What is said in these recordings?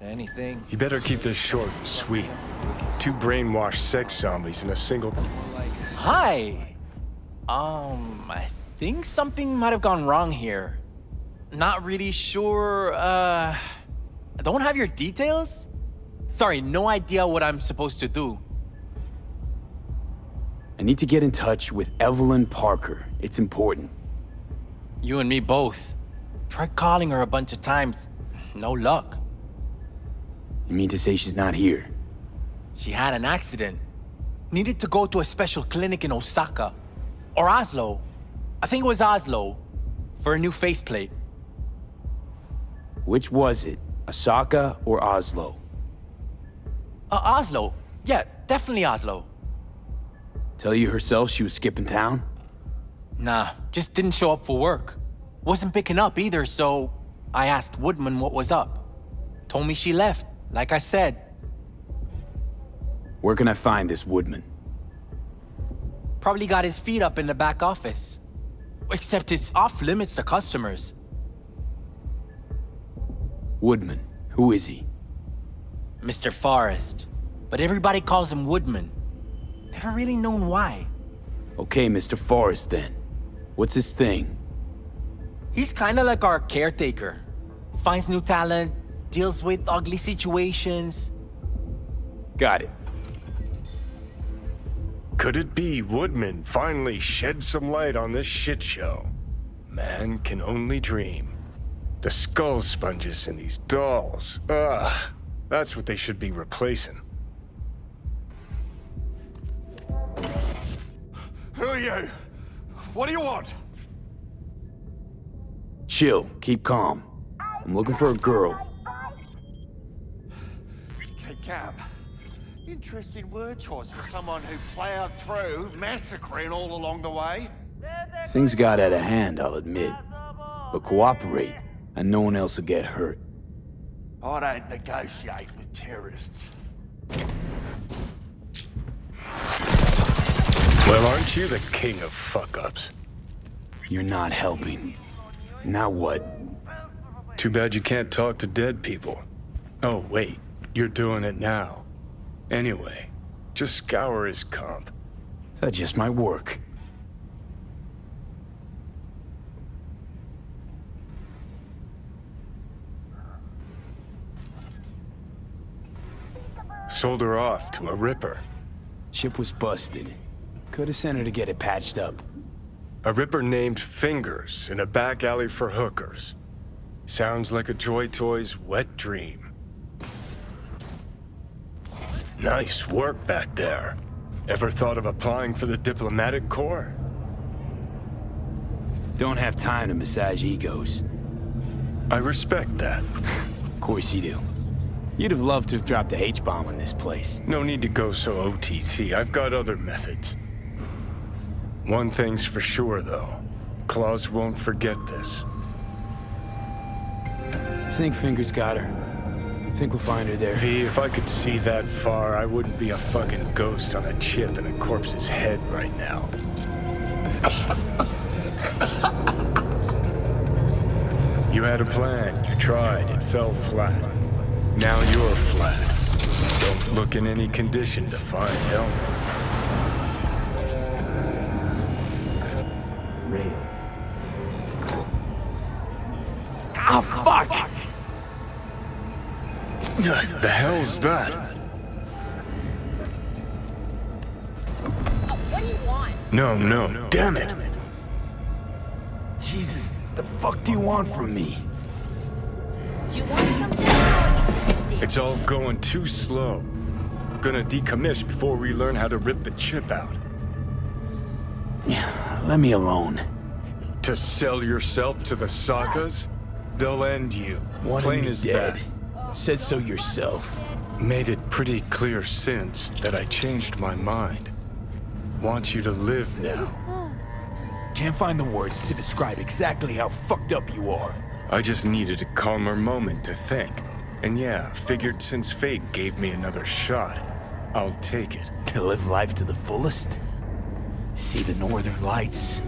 Anything. You better keep this short and sweet. Two brainwashed sex zombies in a single... Hi! I think something might have gone wrong here. Not really sure, don't have your details? Sorry, no idea what I'm supposed to do. I need to get in touch with Evelyn Parker. It's important. You and me both. Tried calling her a bunch of times. No luck. You mean to say she's not here? She had an accident. Needed to go to a special clinic in Osaka. Or Oslo. I think it was Oslo. For a new faceplate. Which was it? Osaka or Oslo? Oslo. Yeah, definitely Oslo. Tell you herself she was skipping town? Nah, just didn't show up for work. Wasn't picking up either, so I asked Woodman what was up. Told me she left, like I said. Where can I find this Woodman? Probably got his feet up in the back office. Except it's off limits to customers. Woodman, who is he? Mr. Forrest. But everybody calls him Woodman. Never really known why. Okay, Mr. Forrest then. What's his thing? He's kinda like our caretaker. Finds new talent, deals with ugly situations. Got it. Could it be Woodman finally shed some light on this shit show? Man can only dream. The skull sponges in these dolls. Ugh. That's what they should be replacing. Who are you? What do you want? Chill, keep calm. I'm looking for a girl. Okay, Cab. Interesting word choice for someone who plowed through, massacring all along the way. Things got out of hand, I'll admit. But cooperate, and no one else will get hurt. I don't negotiate with terrorists. Well, aren't you the king of fuck-ups? You're not helping. Now what? Too bad you can't talk to dead people. Oh, wait. You're doing it now. Anyway, just scour his comp. That just might work. Sold her off to a ripper. Ship was busted. Could have sent her to get it patched up. A ripper named Fingers in a back alley for hookers. Sounds like a Joy Toy's wet dream. Nice work back there. Ever thought of applying for the diplomatic corps? Don't have time to massage egos. I respect that. Of course you do. You'd have loved to have dropped the H-bomb on this place. No need to go so OTT. I've got other methods. One thing's for sure, though. Claus won't forget this. Think Fingers got her. Think we'll find her there. V, if I could see that far, I wouldn't be a fucking ghost on a chip in a corpse's head right now. You had a plan, you tried, it fell flat. Now you're flat. Don't look in any condition to find help. Ah, fuck! The hell's that? What do you want? No, damn it. Jesus, the fuck do you want from me? Do you want something or you just did? It's all going too slow. Gonna decommission before we learn how to rip the chip out. Let me alone. To sell yourself to the Sakas? They'll end you. Wanted Plain me as dead. that. Said so yourself. Made it pretty clear since that I changed my mind. Want you to live now. Can't find the words to describe exactly how fucked up you are. I just needed a calmer moment to think. And yeah, figured since fate gave me another shot, I'll take it. To live life to the fullest? See the northern lights?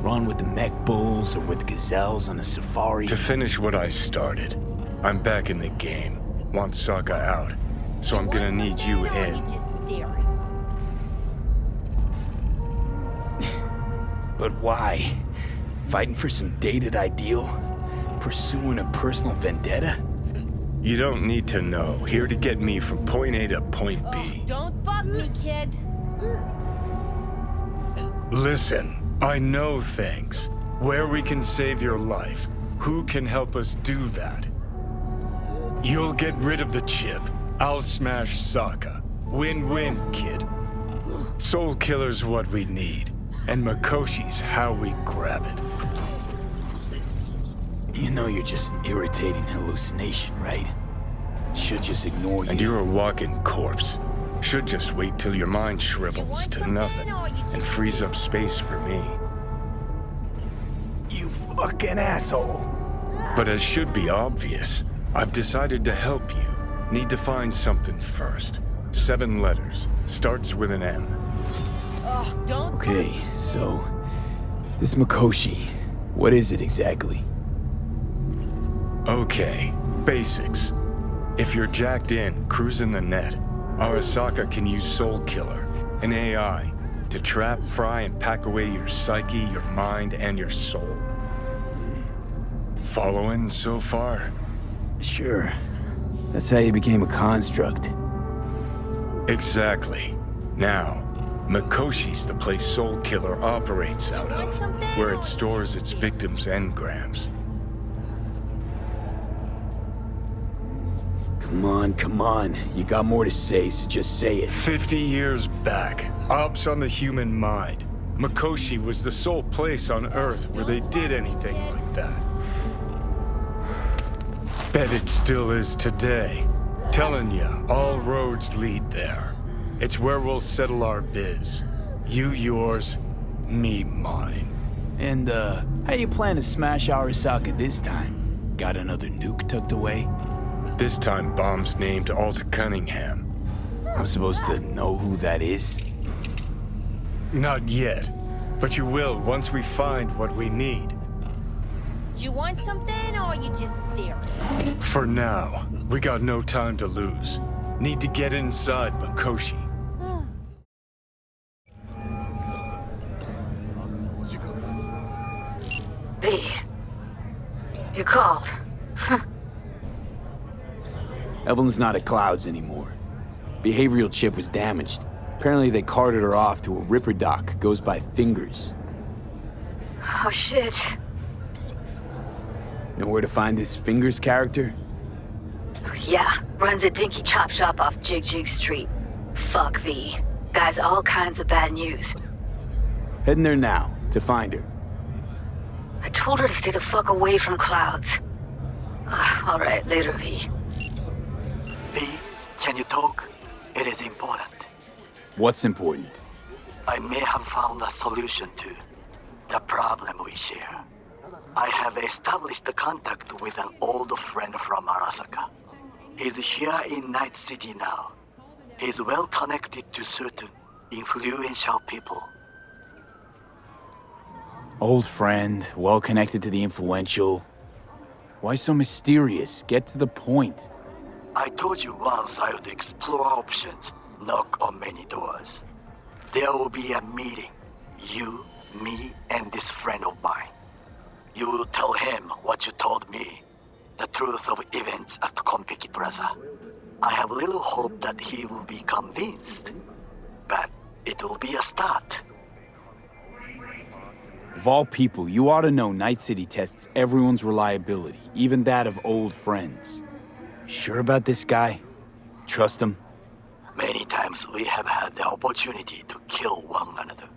Run with the mech bulls or with gazelles on a safari? To finish what I started, I'm back in the game. wants Sokka out, so I'm gonna need you Or in. you just staring? But why? Fighting for some dated ideal? Pursuing a personal vendetta? You don't need to know. Here to get me from point A to point B. Don't bug me, kid. Listen, I know things. Where we can save your life. Who can help us do that? You'll get rid of the chip. I'll smash Sokka. Win-win, kid. Soul Killer's what we need. And Makoshi's how we grab it. You know you're just an irritating hallucination, right? Should just ignore you. And you're a walking corpse. Should just wait till your mind shrivels to nothing and frees up space for me. You fucking asshole. But as should be obvious, I've decided to help you. Need to find something first. 7 letters. Starts with an M. Oh, don't. Okay, so... this Makoshi, what is it exactly? Okay, basics. If you're jacked in, cruising the net, Arasaka can use Soul Killer, an AI, to trap, fry, and pack away your psyche, your mind, and your soul. Following so far? Sure. That's how you became a construct. Exactly. Now, Makoshi's the place Soul Killer operates out of, where it stores its victims' engrams. Come on. You got more to say, so just say it. 50 years back, ops on the human mind. Makoshi was the sole place on Earth where they did anything like that. Bet it still is today. Telling ya, all roads lead there. It's where we'll settle our biz. You yours, me mine. And, how you plan to smash Arasaka this time? Got another nuke tucked away? This time bomb's named Alt Cunningham. I'm supposed to know who that is? Not yet, but you will once we find what we need. You want something, or you just staring? For now, we got no time to lose. Need to get inside Makoshi. B. You called. Evelyn's not at Clouds anymore. Behavioral chip was damaged. Apparently they carted her off to a ripper dock. Goes by Fingers. Oh, shit. Know where to find this Fingers character? Yeah, runs a dinky chop shop off Jig Jig Street. Fuck V. Guy's all kinds of bad news. Heading there now, to find her. I told her to stay the fuck away from Clouds. All right, later, V. V, can you talk? It is important. What's important? I may have found a solution to the problem we share. I have established a contact with an old friend from Arasaka. He's here in Night City now. He's well connected to certain influential people. Old friend, well connected to the influential. Why so mysterious? Get to the point. I told you once I would explore options, knock on many doors. There will be a meeting. You, me, and this friend of mine. You will tell him what you told me. The truth of events at Konpeki Plaza. I have little hope that he will be convinced. But it will be a start. Of all people, you ought to know Night City tests everyone's reliability, even that of old friends. Sure about this guy? Trust him? Many times we have had the opportunity to kill one another.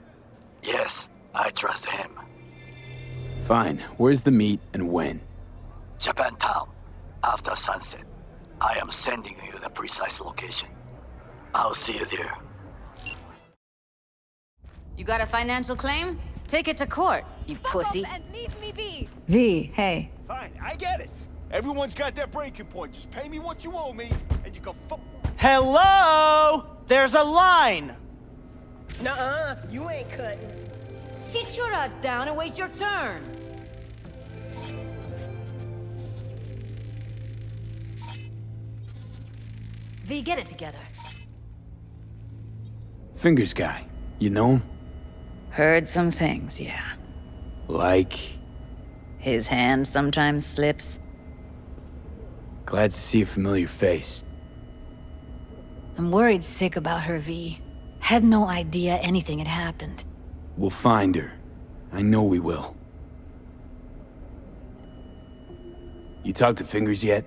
Yes, I trust him. Fine. Where's the meet and when? Japantown, after sunset. I am sending you the precise location. I'll see you there. You got a financial claim? Take it to court, you pussy. And leave me be. V, hey. Fine, I get it. Everyone's got their breaking point. Just pay me what you owe me, and you can fuck. Hello? There's a line! Nuh-uh, you ain't cutting. Sit your ass down and wait your turn. V, get it together. Fingers guy. You know him? Heard some things, yeah. Like... His hand sometimes slips. Glad to see a familiar face. I'm worried sick about her, V. Had no idea anything had happened. We'll find her. I know we will. You talked to Fingers yet?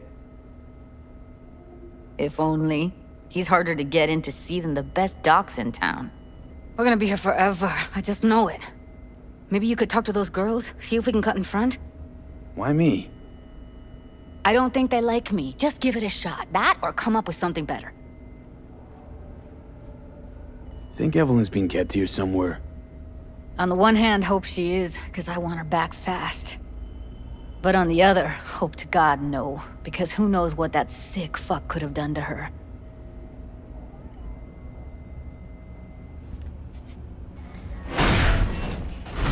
If only. He's harder to get in to see than the best docs in town. We're gonna be here forever. I just know it. Maybe you could talk to those girls, see if we can cut in front? Why me? I don't think they like me. Just give it a shot. That or come up with something better. Think Evelyn's being kept here somewhere. On the one hand, hope she is, because I want her back fast. But on the other, hope to God no, because who knows what that sick fuck could have done to her.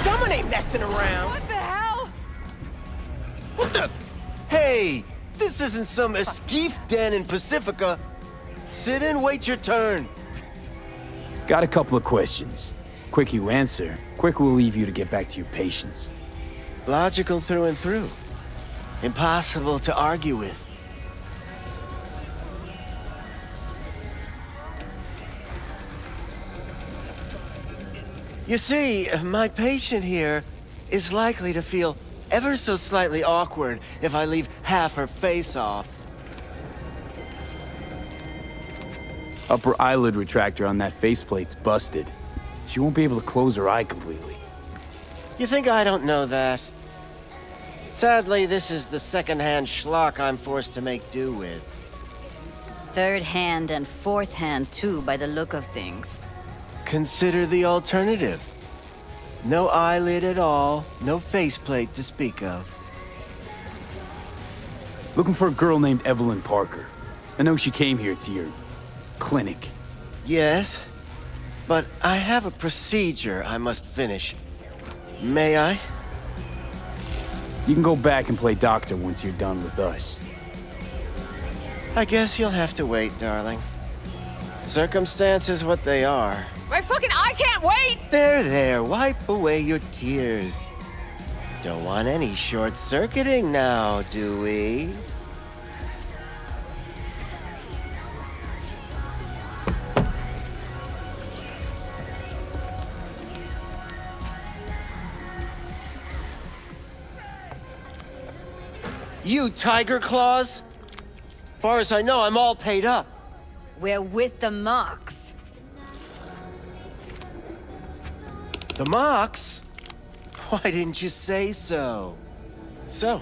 Someone ain't messing around. What the hell? What the? Hey, this isn't some esquif den in Pacifica. Sit and wait your turn. Got a couple of questions. Quick you answer, quick we'll leave you to get back to your patients. Logical through and through. Impossible to argue with. You see, my patient here is likely to feel ever so slightly awkward if I leave half her face off. Upper eyelid retractor on that faceplate's busted. She won't be able to close her eye completely. You think I don't know that? Sadly, this is the second-hand schlock I'm forced to make do with. Third hand and fourth hand, too, by the look of things. Consider the alternative. No eyelid at all, no faceplate to speak of. Looking for a girl named Evelyn Parker. I know she came here to your clinic. Yes, but I have a procedure I must finish. May I? You can go back and play doctor once you're done with us. I guess you'll have to wait, darling. Circumstances what they are. My fucking eye can't wait! There, wipe away your tears. Don't want any short-circuiting now, do we? You tiger claws? Far as I know, I'm all paid up. We're with the Mox. The Mox? Why didn't you say so? So,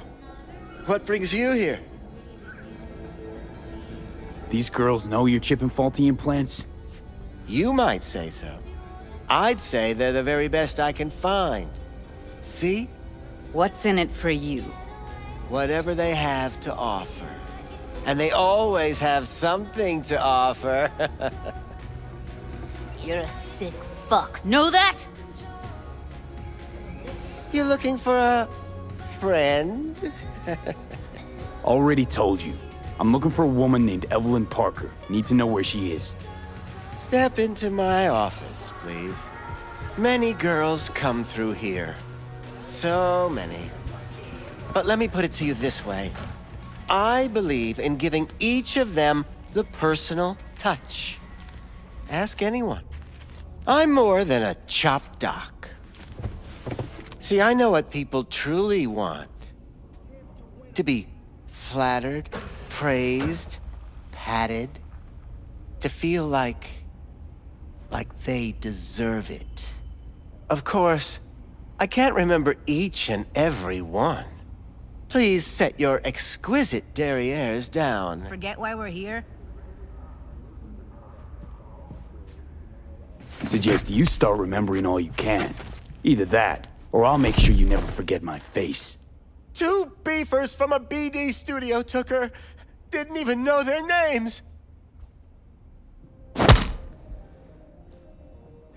what brings you here? These girls know you're chipping faulty implants? You might say so. I'd say they're the very best I can find. See? What's in it for you? Whatever they have to offer. And they always have something to offer. You're a sick fuck. Know that? You looking for a friend? Already told you. I'm looking for a woman named Evelyn Parker. Need to know where she is. Step into my office, please. Many girls come through here. So many. But let me put it to you this way. I believe in giving each of them the personal touch. Ask anyone. I'm more than a chop doc. See, I know what people truly want. To be flattered, praised, patted. To feel like they deserve it. Of course, I can't remember each and every one. Please set your exquisite derrieres down. Forget why we're here? Suggest you start remembering all you can. Either that, or I'll make sure you never forget my face. 2 beefers from a BD studio took her. Didn't even know their names.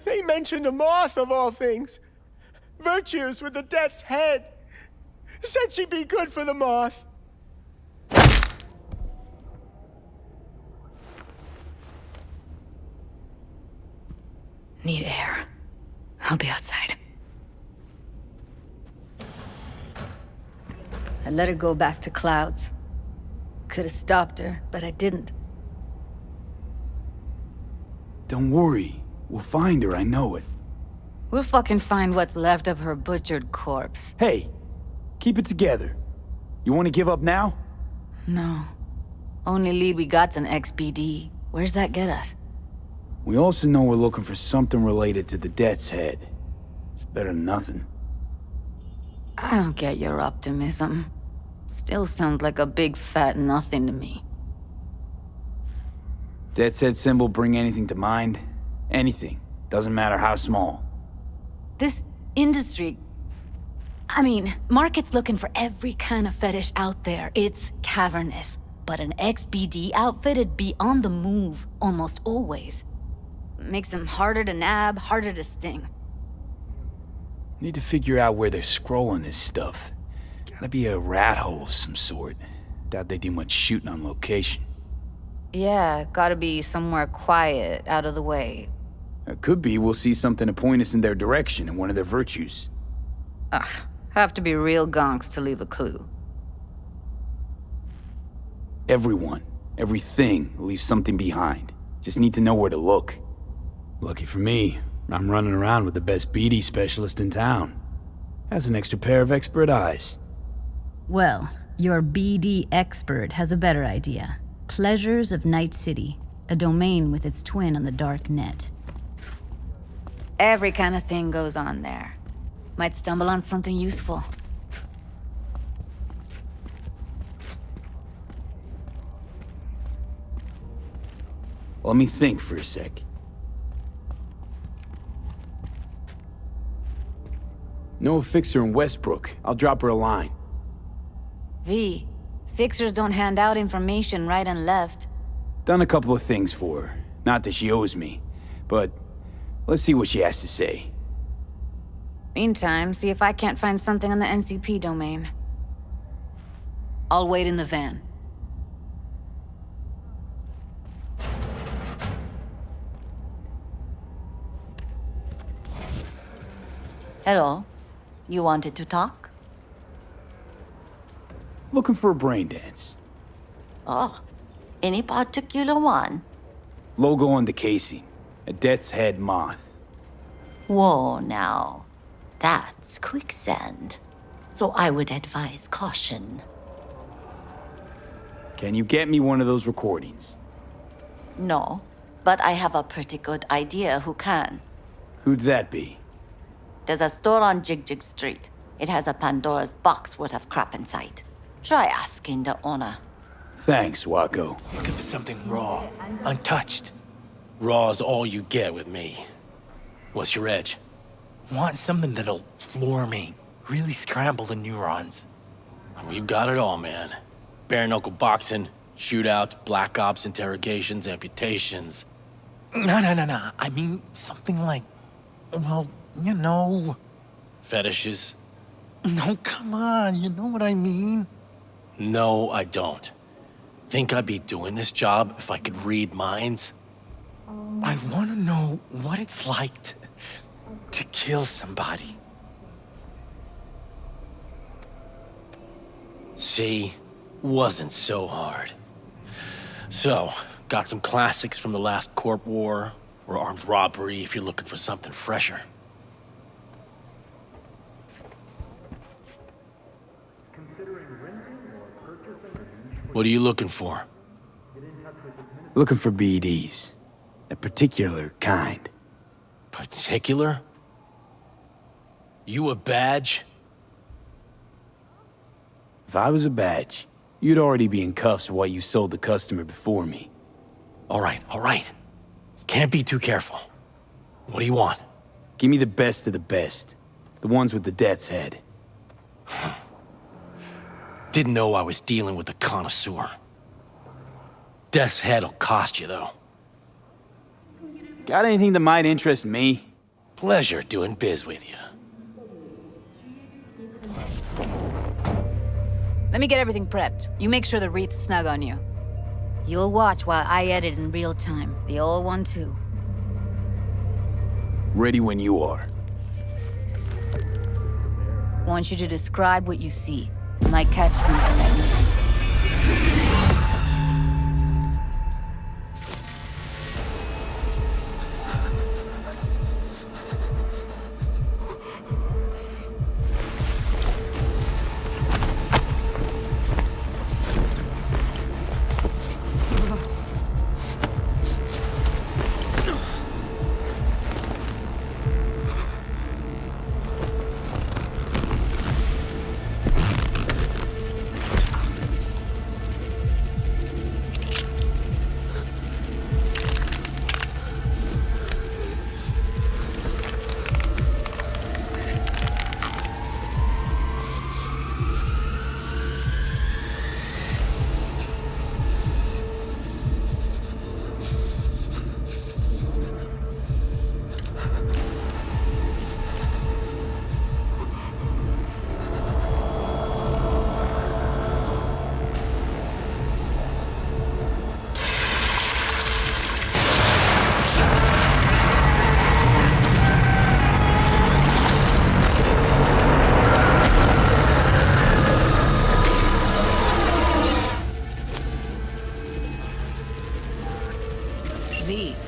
They mentioned a moth of all things. Virtues with the death's head. Said she'd be good for the moth. Need air. I'll be outside. I let her go back to Clouds. Could have stopped her, but I didn't. Don't worry. We'll find her, I know it. We'll fucking find what's left of her butchered corpse. Hey, keep it together. You want to give up now? No. Only lead we got's an XBD. Where's that get us? We also know we're looking for something related to the Death's Head. It's better than nothing. I don't get your optimism. Still sounds like a big fat nothing to me. Death's Head symbol bring anything to mind? Anything. Doesn't matter how small. This industry... I mean, market's looking for every kind of fetish out there. It's cavernous. But an XBD outfit'd be on the move, almost always. Makes them harder to nab, harder to sting. Need to figure out where they're scrolling this stuff. Gotta be a rat hole of some sort. Doubt they do much shooting on location. Yeah, gotta be somewhere quiet, out of the way. It could be we'll see something to point us in their direction in one of their virtues. Ugh, have to be real gonks to leave a clue. Everyone, everything leaves something behind. Just need to know where to look. Lucky for me, I'm running around with the best BD specialist in town. Has an extra pair of expert eyes. Well, your BD expert has a better idea. Pleasures of Night City, a domain with its twin on the dark net. Every kind of thing goes on there. Might stumble on something useful. Let me think for a sec. Know a fixer in Westbrook. I'll drop her a line. V, fixers don't hand out information right and left. Done a couple of things for her. Not that she owes me, but let's see what she has to say. Meantime, see if I can't find something on the NCP domain. I'll wait in the van. Hello? You wanted to talk? Looking for a brain dance. Oh, any particular one? Logo on the casing. A Death's Head moth. Whoa, now. That's quicksand. So I would advise caution. Can you get me one of those recordings? No, but I have a pretty good idea who can. Who'd that be? There's a store on Jig Jig Street. It has a Pandora's box worth of crap inside. Try asking the owner. Thanks, Wacko. Looking for something raw, untouched. Raw's all you get with me. What's your edge? Want something that'll floor me, really scramble the neurons. We've got it all, man. Bare knuckle boxing, shootouts, black ops, interrogations, amputations. No. I mean, something like, well, you know... Fetishes? No, come on, you know what I mean? No, I don't. Think I'd be doing this job if I could read minds? I want to know what it's like to kill somebody. See? Wasn't so hard. So, got some classics from the last Corp War, or armed robbery if you're looking for something fresher. What are you looking for? Looking for BDs. A particular kind. Particular? You a badge? If I was a badge, you'd already be in cuffs for what you sold the customer before me. All right. Can't be too careful. What do you want? Give me the best of the best. The ones with the Death's Head. Didn't know I was dealing with a connoisseur. Death's Head'll cost you, though. Got anything that might interest me? Pleasure doing biz with you. Let me get everything prepped. You make sure the wreath's snug on you. You'll watch while I edit in real time. The old one, too. Ready when you are. Want you to describe what you see. Might catch something that needs.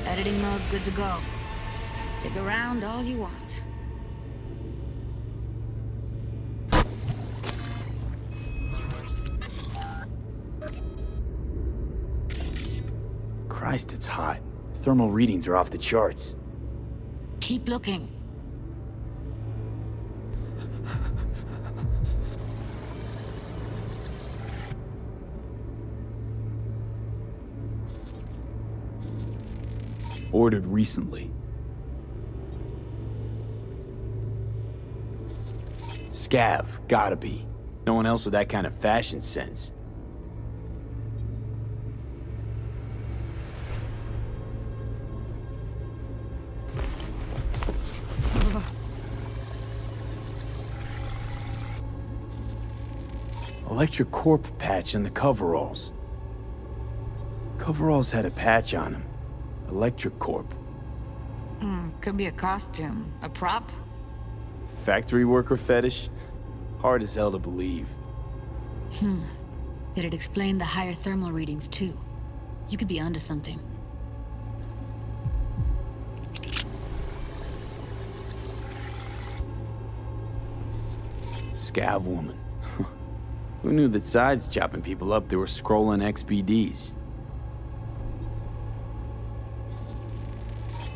Editing mode's good to go. Dig around all you want. Christ, it's hot. Thermal readings are off the charts. Keep looking. Ordered recently. Scav, gotta be. No one else with that kind of fashion sense. Electric Corp patch on the coveralls. Coveralls had a patch on them. Electric Corp. Could be a costume. A prop? Factory worker fetish? Hard as hell to believe. It'd explain the higher thermal readings, too. You could be onto something. Scav woman. Who knew that sides chopping people up, they were scrolling XBDs?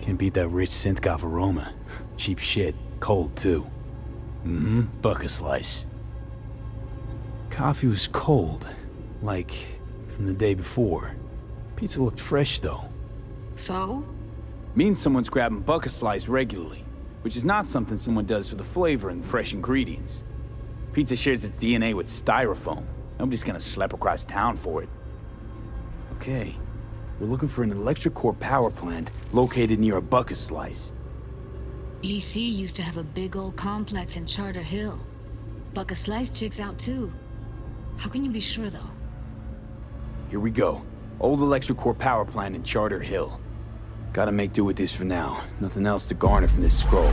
Can't beat that rich synth-goth aroma. Cheap shit. Cold, too. Buck a slice. Coffee was cold. Like, from the day before. Pizza looked fresh, though. So? Means someone's grabbing buck a slice regularly. Which is not something someone does for the flavor and fresh ingredients. Pizza shares its DNA with styrofoam. Nobody's gonna schlep across town for it. Okay. We're looking for an electric core power plant located near a bucket slice. EC used to have a big old complex in Charter Hill. Buck a Slice checks out too. How can you be sure though? Here we go. Old electric core power plant in Charter Hill. Gotta make do with this for now. Nothing else to garner from this scroll.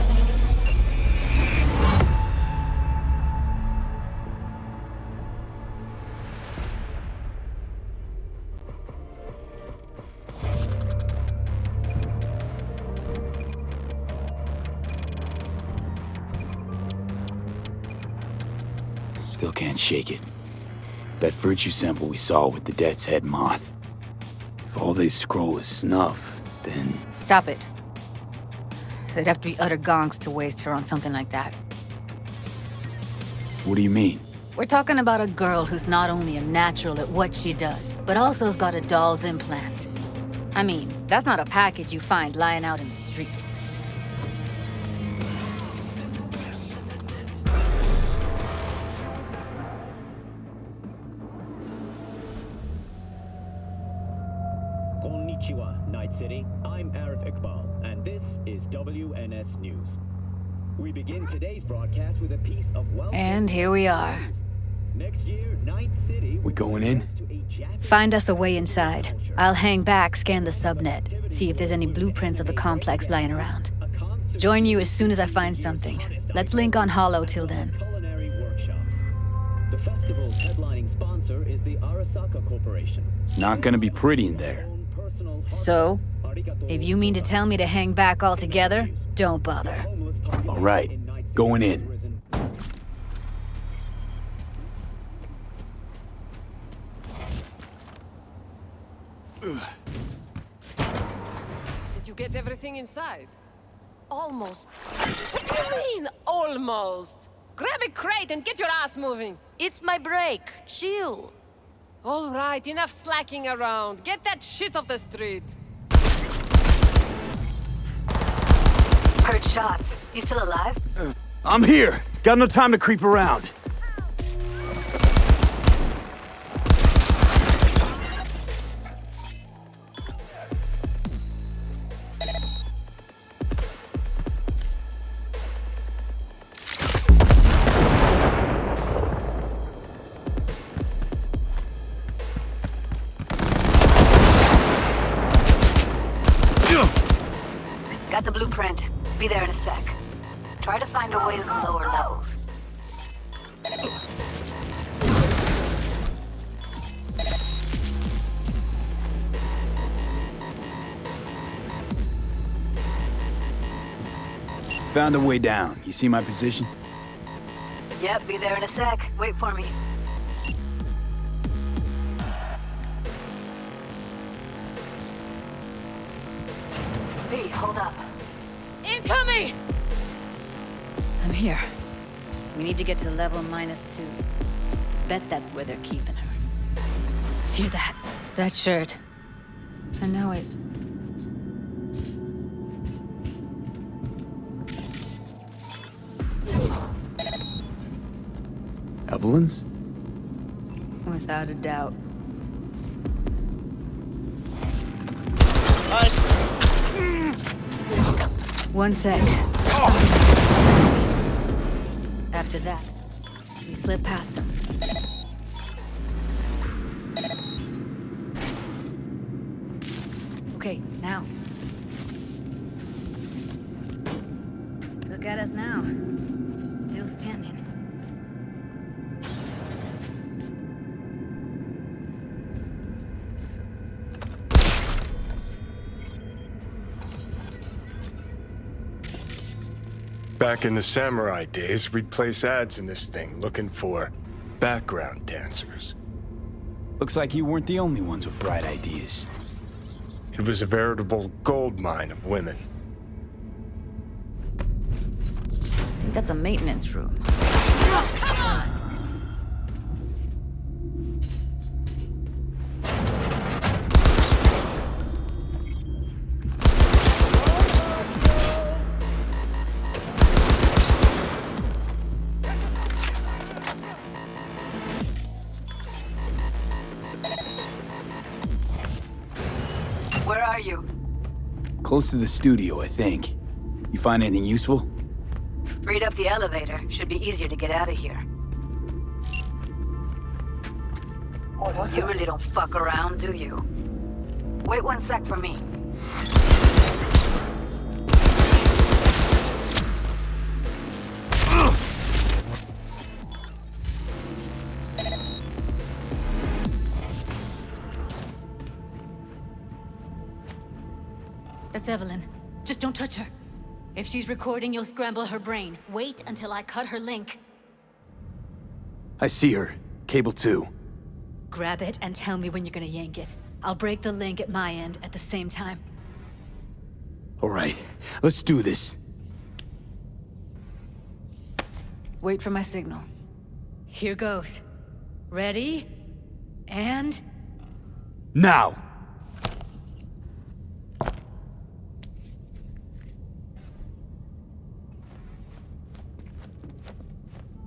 Still can't shake it. That virtue sample we saw with the Death's Head moth. If all they scroll is snuff, then... Stop it. They'd have to be utter gonks to waste her on something like that. What do you mean? We're talking about a girl who's not only a natural at what she does, but also has got a doll's implant. I mean, that's not a package you find lying out in the street. Konnichiwa, Night City. I'm Arif Iqbal, and this is WNS News. We begin today's broadcast with a piece of And here we are. Next year, Night City. We going in? Find us a way inside. I'll hang back, scan the subnet, see if there's any blueprints of the complex lying around. Join you as soon as I find something. Let's link on Hollow till then. Culinary workshops. The festival's headlining sponsor is the Arasaka Corporation. It's not gonna be pretty in there. So? If you mean to tell me to hang back altogether, don't bother. All right, going in. Did you get everything inside? Almost. What do you mean, almost? Grab a crate and get your ass moving. It's my break. Chill. All right, enough slacking around. Get that shit off the street. Heard shots. You still alive? I'm here. Got no time to creep around. Got the blueprint. Be there in a sec. Try to find a way to the lower levels. Found a way down. You see my position? Yep, be there in a sec. Wait for me. Hey, hold up. Incoming! I'm here. We need to get to level -2. Bet that's where they're keeping her. Hear that? That shirt. I know it. Evelyn's? Without a doubt. One sec. After that, we slip past him. Okay, now. Look at us now. Still standing. Back in the samurai days, we'd place ads in this thing looking for background dancers. Looks like you weren't the only ones with bright ideas. It was a veritable gold mine of women. I think that's a maintenance room. Where are you? Close to the studio, I think. You find anything useful? Freed up the elevator. Should be easier to get out of here. You really don't fuck around, do you? Wait one sec for me. That's Evelyn. Just don't touch her. If she's recording, you'll scramble her brain. Wait until I cut her link. I see her. Cable 2. Grab it and tell me when you're gonna yank it. I'll break the link at my end at the same time. All right, let's do this. Wait for my signal. Here goes. Ready? And... Now!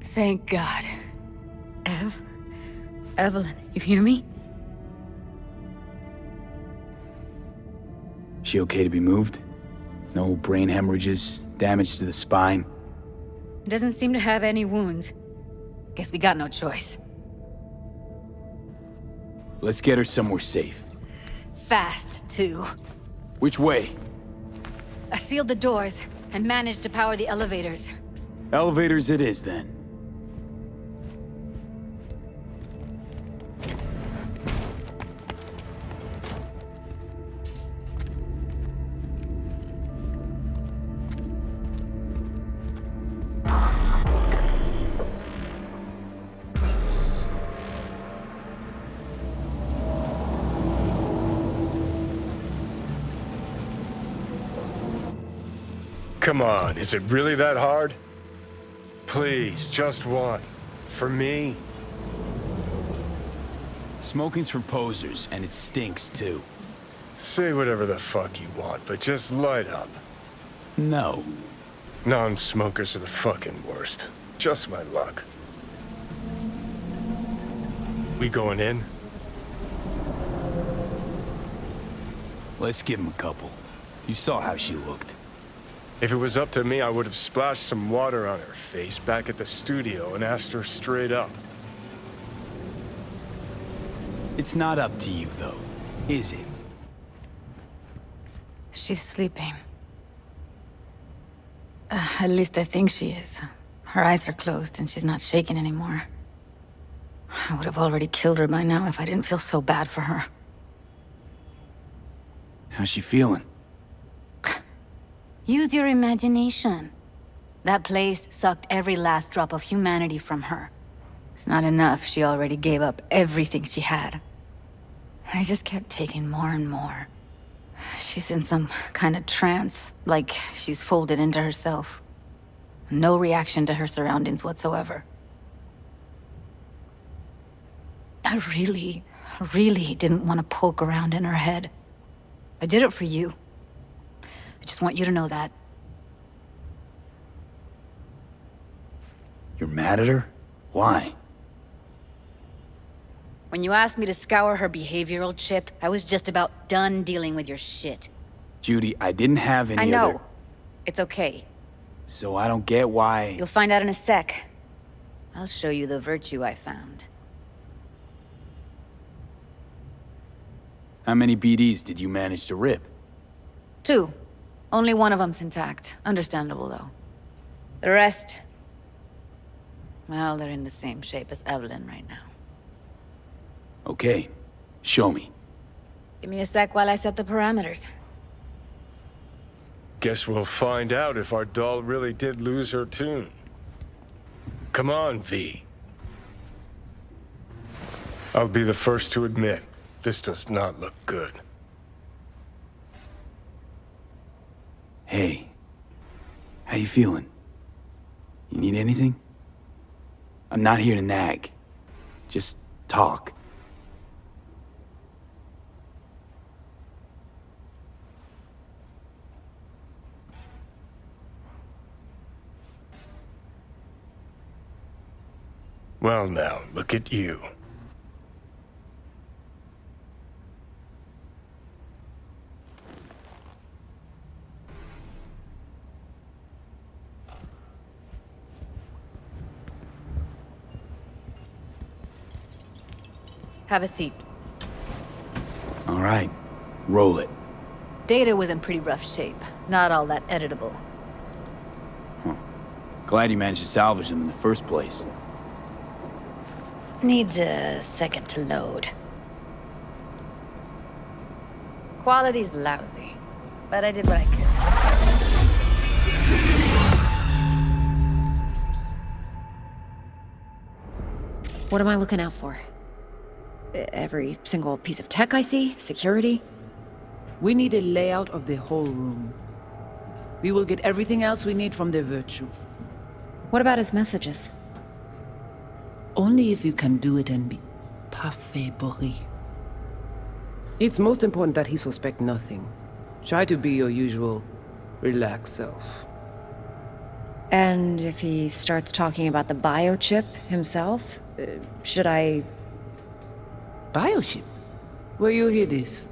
Thank God. Evelyn, you hear me? She okay to be moved? No brain hemorrhages, damage to the spine? Doesn't seem to have any wounds. Guess we got no choice. Let's get her somewhere safe. Fast, too. Which way? I sealed the doors. and managed to power the elevators. Elevators it is, then. Come on, is it really that hard? Please, just one. For me? Smoking's for posers, and it stinks, too. Say whatever the fuck you want, but just light up. No. Non-smokers are the fucking worst. Just my luck. We going in? Let's give him a couple. You saw how she looked. If it was up to me, I would have splashed some water on her face back at the studio and asked her straight up. It's not up to you, though, is it? She's sleeping. At least I think she is. Her eyes are closed and she's not shaking anymore. I would have already killed her by now if I didn't feel so bad for her. How's she feeling? Use your imagination. That place sucked every last drop of humanity from her. It's not enough, she already gave up everything she had. I just kept taking more and more. She's in some kind of trance, like she's folded into herself. No reaction to her surroundings whatsoever. I really didn't want to poke around in her head. I did it for you. I just want you to know that. You're mad at her? Why? When you asked me to scour her behavioral chip, I was just about done dealing with your shit. Judy, I didn't have any I know. other... It's okay. So I don't get why... You'll find out in a sec. I'll show you the virtue I found. How many BDs did you manage to rip? 2. Only one of them's intact. Understandable, though. The rest... well, they're in the same shape as Evelyn right now. Okay. Show me. Give me a sec while I set the parameters. Guess we'll find out if our doll really did lose her tune. Come on, V. I'll be the first to admit, this does not look good. Hey. How you feeling? You need anything? I'm not here to nag. Just talk. Well now, look at you. Have a seat. All right. Roll it. Data was in pretty rough shape. Not all that editable. Glad you managed to salvage them in the first place. Needs a second to load. Quality's lousy, but I did what I could. What am I looking out for? Every single piece of tech I see? Security? We need a layout of the whole room. We will get everything else we need from the Virtue. What about his messages? Only if you can do it and be parfait bourré. It's most important that he suspect nothing. Try to be your usual, relaxed self. And if he starts talking about the biochip himself, should I... Biochip? Where you hear this?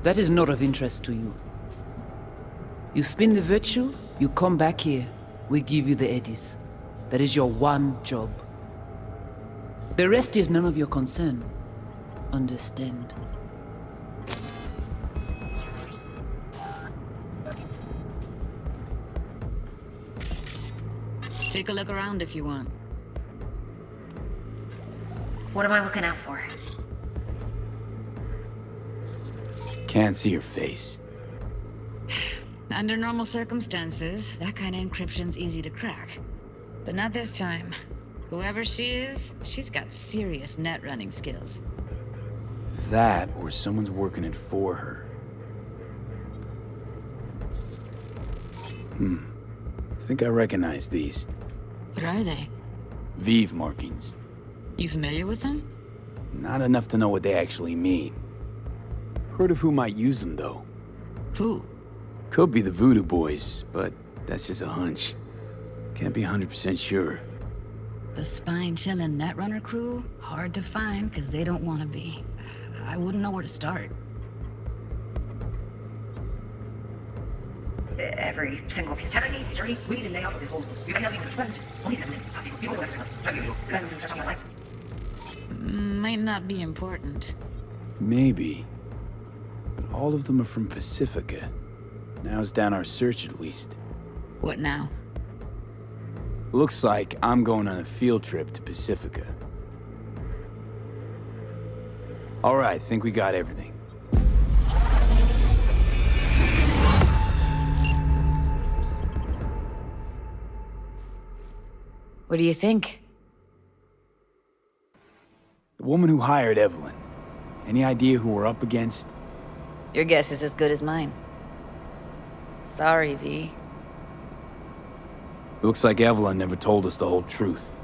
That is not of interest to you. You spin the Virtue, you come back here, we give you the eddies. That is your one job. The rest is none of your concern. Understand? Take a look around if you want. What am I looking out for? Can't see your face. Under normal circumstances, that kind of encryption's easy to crack. But not this time. Whoever she is, she's got serious net running skills. That, or someone's working it for her. I think I recognize these. What are they? Vive markings. You familiar with them? Not enough to know what they actually mean. Heard of who might use them, though. Who? Could be the Voodoo Boys, but that's just a hunch. Can't be 100% sure. The spine-chilling Netrunner crew? Hard to find, because they don't want to be. I wouldn't know where to start. Every single piece of Tennessee, security, weed, and they offer this whole... Might not be important. Maybe. But all of them are from Pacifica. Now's down our search, at least. What now? Looks like I'm going on a field trip to Pacifica. All right, think we got everything. What do you think? The woman who hired Evelyn. Any idea who we're up against? Your guess is as good as mine. Sorry, V. Looks like Evelyn never told us the whole truth.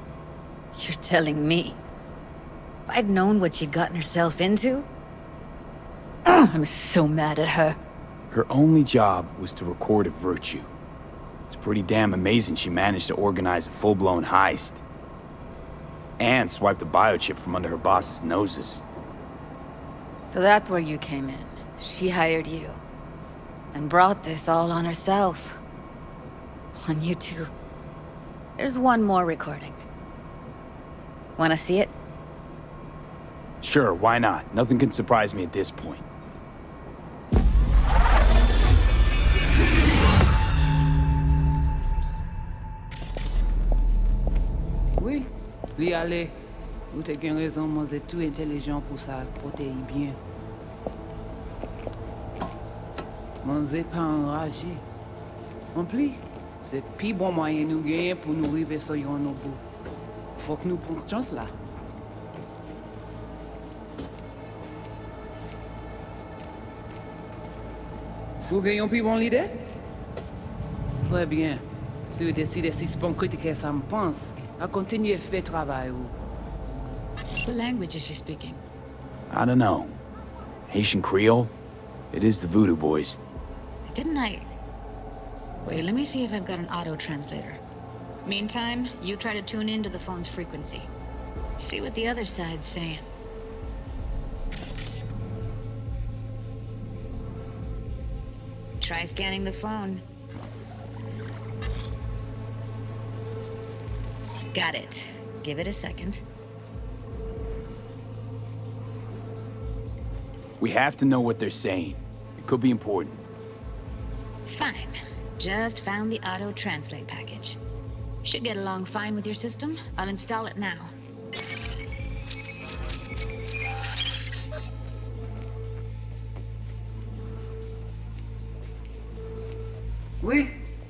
You're telling me. If I'd known what she'd gotten herself into... I'm so mad at her. Her only job was to record a virtue. It's pretty damn amazing she managed to organize a full-blown heist. And swipe the biochip from under her boss's noses. So that's where you came in. She hired you. And brought this all on herself. On you two. There's one more recording. Wanna see it? Sure, why not? Nothing can surprise me at this point. Oui, li ale. Ou te gen raison, moi c'est tout intelligent pour ça, protéger bien. Moi c'est pas enragé. En plus, c'est plus bon moyen nous gagner pour nous arriver sur yon bout. Faut que nous prenions chance là. Vous gagnez plus bon l'idée? Très bien. Si vous décidez si c'est bon critiquer ça me pense, à continuer à faire travail ou. What language is she speaking? I don't know. Haitian Creole? It is the Voodoo Boys. Didn't I... Wait, let me see if I've got an auto-translator. Meantime, you try to tune into the phone's frequency. See what the other side's saying. Try scanning the phone. Got it. Give it a second. We have to know what they're saying. It could be important. Fine. Just found the auto-translate package. Should get along fine with your system. I'll install it now. Oui,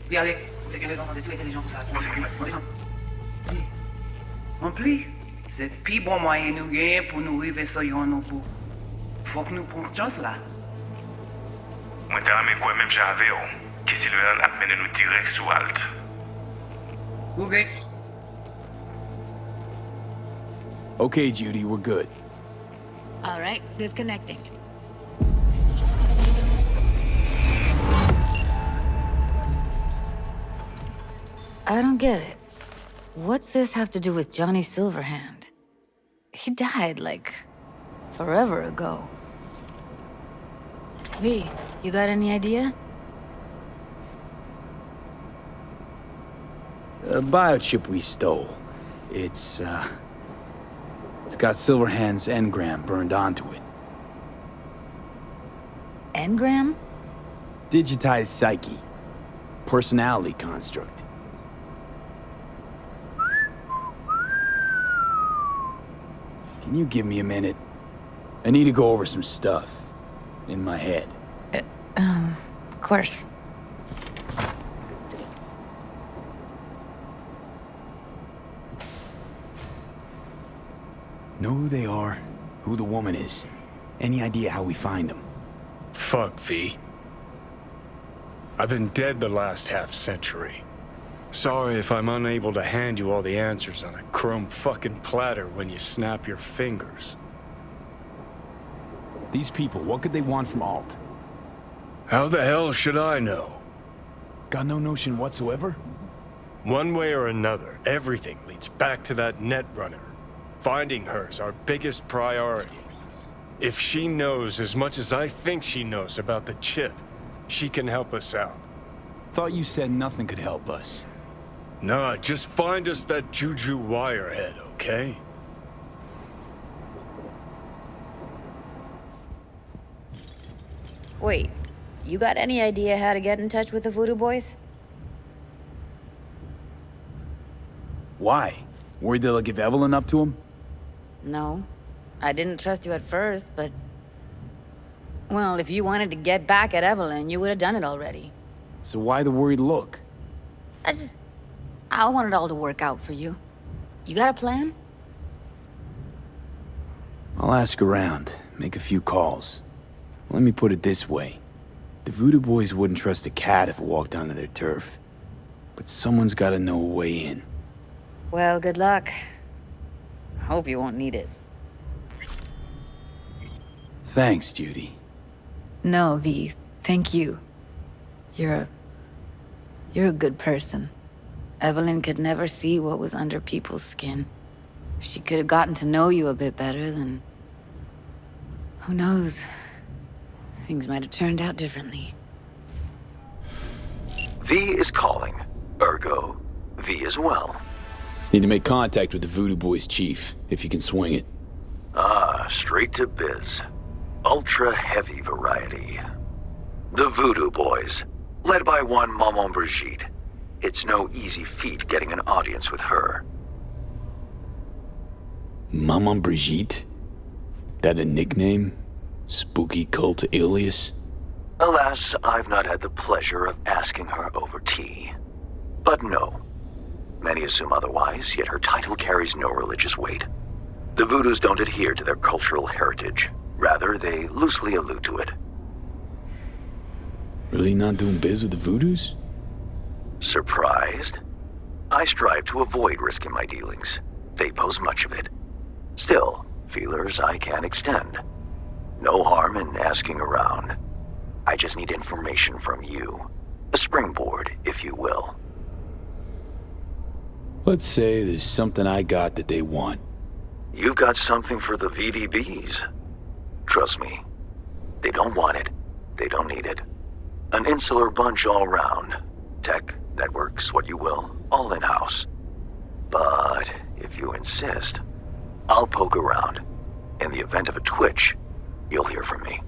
y aller. C'est que les gens tout intelligents pour ça. Oui. En plus, c'est plus bon moyen nous gagner pour nous arriver sur yon bout. Faut que nous prenions chance là. Moi, t'as ramé quoi même j'avais, qui Sylvain a mené nous direct sous Alt. Okay. Okay, Judy, we're good. All right, disconnecting. I don't get it. What's this have to do with Johnny Silverhand? He died, like, forever ago. V, you got any idea? The biochip we stole. It's got Silverhand's engram burned onto it. Engram? Digitized psyche. Personality construct. Can you give me a minute? I need to go over some stuff. In my head. Of course. Know who they are, who the woman is. Any idea how we find them? Fuck, V. I've been dead the last half-century. Sorry if I'm unable to hand you all the answers on a chrome fucking platter when you snap your fingers. These people, what could they want from Alt? How the hell should I know? Got no notion whatsoever? One way or another, everything leads back to that Netrunner. Finding her's our biggest priority. If she knows as much as I think she knows about the chip, she can help us out. Thought you said nothing could help us. Nah, just find us that Juju wirehead, okay? Wait, you got any idea how to get in touch with the Voodoo Boys? Why? Worried they'll give Evelyn up to him? No. I didn't trust you at first, but... Well, if you wanted to get back at Evelyn, you would have done it already. So why the worried look? I want it all to work out for you. You got a plan? I'll ask around, make a few calls. Let me put it this way. The Voodoo Boys wouldn't trust a cat if it walked onto their turf. But someone's gotta know a way in. Well, good luck. Hope you won't need it. Thanks, Judy. No, V. Thank you. You're a good person. Evelyn could never see what was under people's skin. If she could have gotten to know you a bit better, then... Who knows? Things might have turned out differently. V is calling. Ergo, V as well. Need to make contact with the Voodoo Boys chief, if you can swing it. Ah, straight to biz. Ultra heavy variety. The Voodoo Boys, led by one Maman Brigitte. It's no easy feat getting an audience with her. Maman Brigitte? That a nickname? Spooky cult alias? Alas, I've not had the pleasure of asking her over tea. But no. Many assume otherwise, yet her title carries no religious weight. The Voodoos don't adhere to their cultural heritage. Rather, they loosely allude to it. Really not doing biz with the Voodoos? Surprised? I strive to avoid risking my dealings. They pose much of it. Still, feelers I can extend. No harm in asking around. I just need information from you. A springboard, if you will. Let's say there's something I got that they want. You've got something for the VDBs. Trust me, they don't want it. They don't need it. An insular bunch all round. Tech, networks, what you will, all in-house. But if you insist, I'll poke around. In the event of a twitch, you'll hear from me.